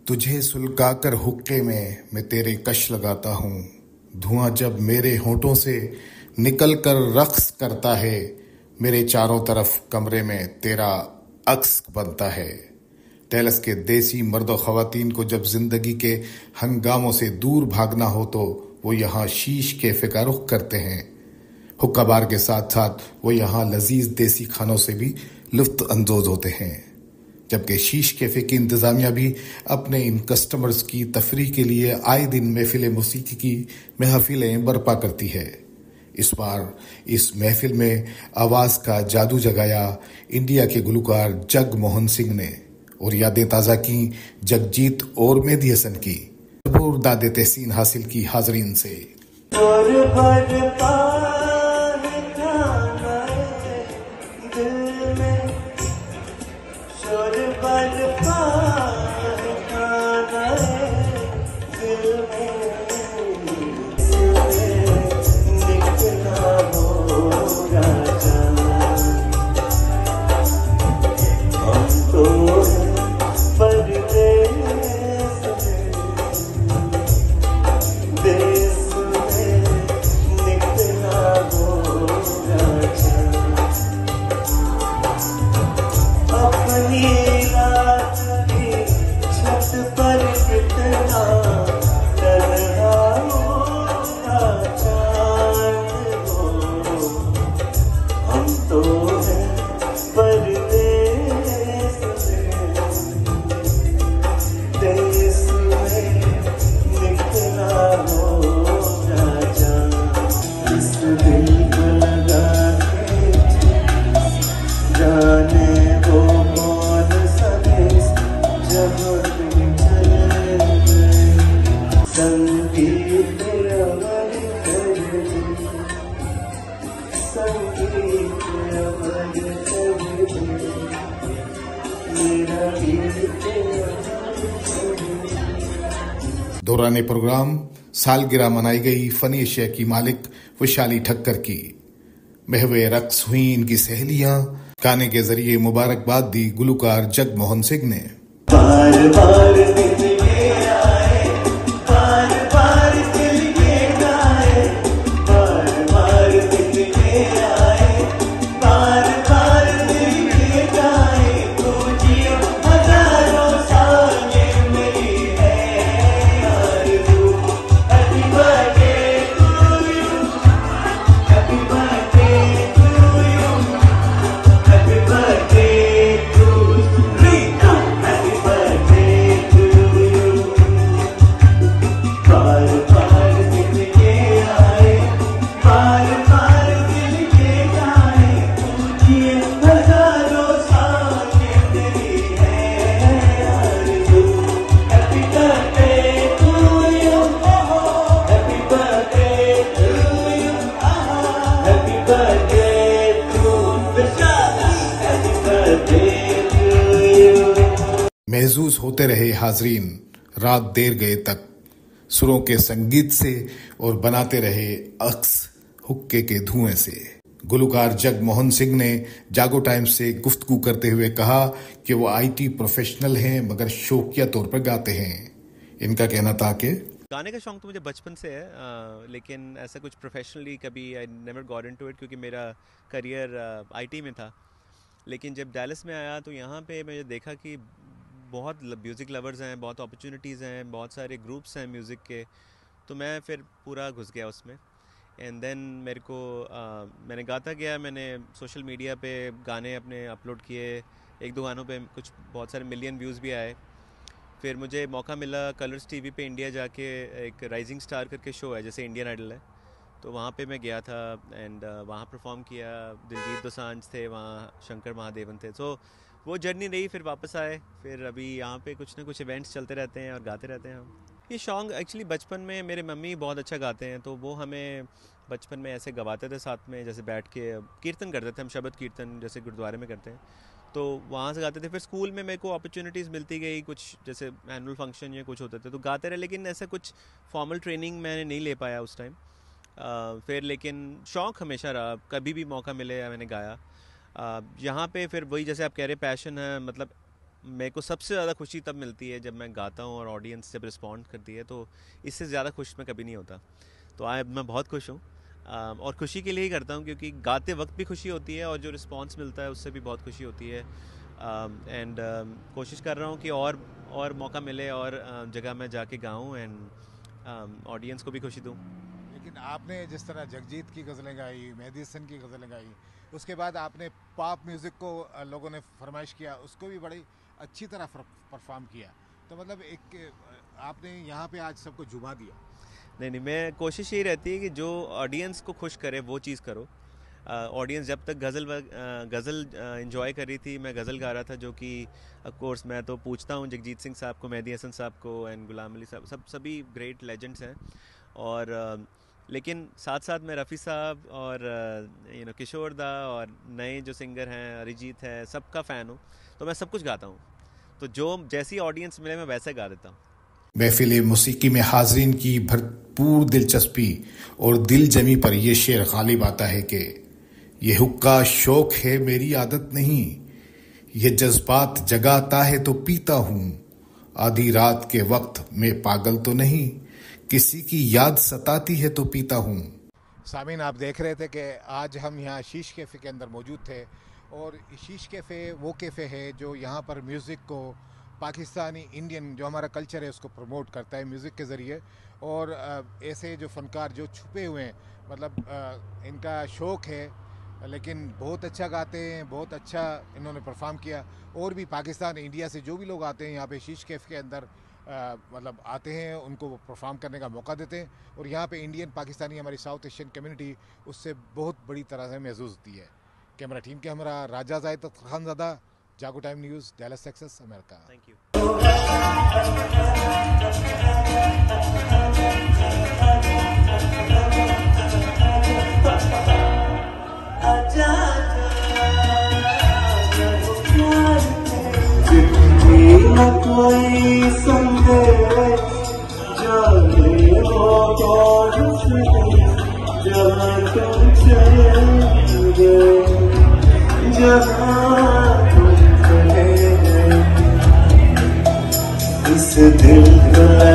तुझे सुलगाकर हुक्के में मैं तेरे कश लगाता हूँ। धुआं जब मेरे होठों से निकल कर रक्स करता है, मेरे चारों तरफ कमरे में तेरा अक्स बनता है। टेलस के देसी मर्दों खवातीन को जब जिंदगी के हंगामों से दूर भागना हो तो वो यहाँ शीश कैफे का रुख करते हैं। हुक्का बार के साथ साथ वो यहाँ लजीज देसी खानों से भी लुत्फ अंदोज होते हैं, जबकि शीश कैफे की इंतजामिया भी अपने इन कस्टमर्स की तफरीह के लिए आए दिन महफिल मौसीकी की महफिलें बर्पा करती है। इस बार इस महफिल में आवाज का जादू जगाया इंडिया के गुलकार जगमोहन सिंह ने, और यादें ताज़ा की जगजीत और मेहदी हसन की। भरपूर दादे तहसीन हासिल की हाजरीन से। दौरान प्रोग्राम सालगिरह मनाई गई फनी एशिया की मालिक वैशाली ठक्कर की। महवे रक्स हुई इनकी सहेलियां। गाने के जरिए मुबारकबाद दी गुलकार जगमोहन सिंह ने। बार बार महसूस होते रहे हाजरीन रात देर गए तक सुरों के संगीत से और बनाते रहे अक्स हुक्के के धुएं से। गुलकार जगमोहन सिंह ने जागो टाइम्स से गुफ्तगू करते हुए कहा कि वो आईटी प्रोफेशनल हैं मगर शौकिया तौर पर गाते हैं। इनका कहना था कि गाने का शौक तो मुझे बचपन से है, लेकिन ऐसा कुछ प्रोफेशनली कभी I never got into it, क्योंकि मेरा करियर आईटी में था। लेकिन जब डैलस में आया तो यहाँ पे मैंने देखा कि बहुत म्यूज़िक लवर्स हैं, बहुत अपॉर्चुनिटीज़ हैं, बहुत सारे ग्रुप्स हैं म्यूज़िक के, तो मैं फिर पूरा घुस गया उसमें। एंड देन मेरे को मैंने गाता गया, मैंने सोशल मीडिया पे गाने अपने अपलोड किए, एक दो गानों पे कुछ बहुत सारे मिलियन व्यूज़ भी आए। फिर मुझे मौका मिला कलर्स टीवी पे इंडिया जाके, एक राइजिंग स्टार करके शो है जैसे इंडियन आइडल है, तो वहाँ पे मैं गया था एंड वहाँ परफॉर्म किया। दिलजीत दोसांझ थे वहाँ, शंकर महादेवन थे। सो वो जर्नी रही, फिर वापस आए, फिर अभी यहाँ पे कुछ ना कुछ इवेंट्स चलते रहते हैं और गाते रहते हैं हम। ये सॉन्ग एक्चुअली बचपन में मेरे मम्मी बहुत अच्छा गाते हैं, तो वो हमें बचपन में ऐसे गवाते थे साथ में, जैसे बैठ के कीर्तन करते थे हम, शबद कीर्तन जैसे गुरुद्वारे में करते हैं। तो वहाँ से गाते थे। फिर स्कूल में मेरे को अपॉर्चुनिटीज़ मिलती गई, कुछ जैसे एनुअल फंक्शन या कुछ होते थे तो गाते रहे, लेकिन ऐसा कुछ फॉर्मल ट्रेनिंग मैंने नहीं ले पाया उस टाइम। फिर लेकिन शौक़ हमेशा रहा, कभी भी मौका मिले मैंने गाया। यहाँ पे फिर वही जैसे आप कह रहे पैशन है, मतलब मेरे को सबसे ज़्यादा खुशी तब मिलती है जब मैं गाता हूँ और ऑडियंस जब रिस्पॉन्ड करती है, तो इससे ज़्यादा खुश मैं कभी नहीं होता। तो मैं बहुत खुश हूँ और खुशी के लिए ही करता हूँ, क्योंकि गाते वक्त भी खुशी होती है और जो रिस्पॉन्स मिलता है उससे भी बहुत खुशी होती है। एंड कोशिश कर रहा हूँ कि और मौका मिले और जगह में जाके गाऊँ एंड ऑडियंस को भी खुशी दूँ। लेकिन आपने जिस तरह जगजीत की गज़लें गाई, मेहदी हसन की गज़लें गाई, उसके बाद आपने पॉप म्यूज़िक को लोगों ने फरमाइश किया, उसको भी बड़ी अच्छी तरह परफॉर्म किया। तो मतलब एक आपने यहाँ पे आज सबको झुमा दिया। नहीं, मैं कोशिश यही रहती है कि जो ऑडियंस को खुश करे वो चीज़ करो। ऑडियंस जब तक गज़ल एंजॉय कर रही थी, मैं गज़ल गा रहा था, जो कि ऑफ कोर्स मैं तो पूछता हूँ जगजीत सिंह साहब को, मेहदी हसन साहब को एंड गुलाम अली साहब, सभी ग्रेट लेजेंड्स हैं। और लेकिन साथ साथ में रफ़ी साहब और किशोर दा और नए जो सिंगर हैं अरिजीत है, सबका फ़ैन हूँ, तो मैं सब कुछ गाता हूँ। तो जो जैसी ऑडियंस मिले मैं वैसे गा देता हूँ। महफिल मौसीकी में हाज़रीन की भरपूर दिलचस्पी और दिल जमी पर यह शेर गालिब आता है कि ये हुक्का शौक है मेरी आदत नहीं, ये जज्बात जगाता है तो पीता हूँ, आधी रात के वक्त में पागल तो नहीं, किसी की याद सताती है तो पीता हूँ। सामीन, आप देख रहे थे कि आज हम यहाँ शीश कैफ़े के अंदर मौजूद थे, और शीश कैफ़े वो कैफ़े है जो यहाँ पर म्यूज़िक को, पाकिस्तानी इंडियन जो हमारा कल्चर है उसको प्रमोट करता है म्यूज़िक के ज़रिए। और ऐसे जो फ़नकार जो छुपे हुए हैं, मतलब इनका शौक़ है लेकिन बहुत अच्छा गाते हैं, बहुत अच्छा इन्होंने परफॉर्म किया। और भी पाकिस्तान, इंडिया से जो भी लोग आते हैं यहाँ पे शीश कैफ़े के अंदर मतलब आते हैं, उनको परफॉर्म करने का मौका देते हैं। और यहाँ पे इंडियन पाकिस्तानी हमारी साउथ एशियन कम्युनिटी उससे बहुत बड़ी तरह से महसूस होती है। कैमरा टीम के हमारा राजा जायद खानज़ादा, जागो time news, Dallas Texas, America. Thank you. इस दिल का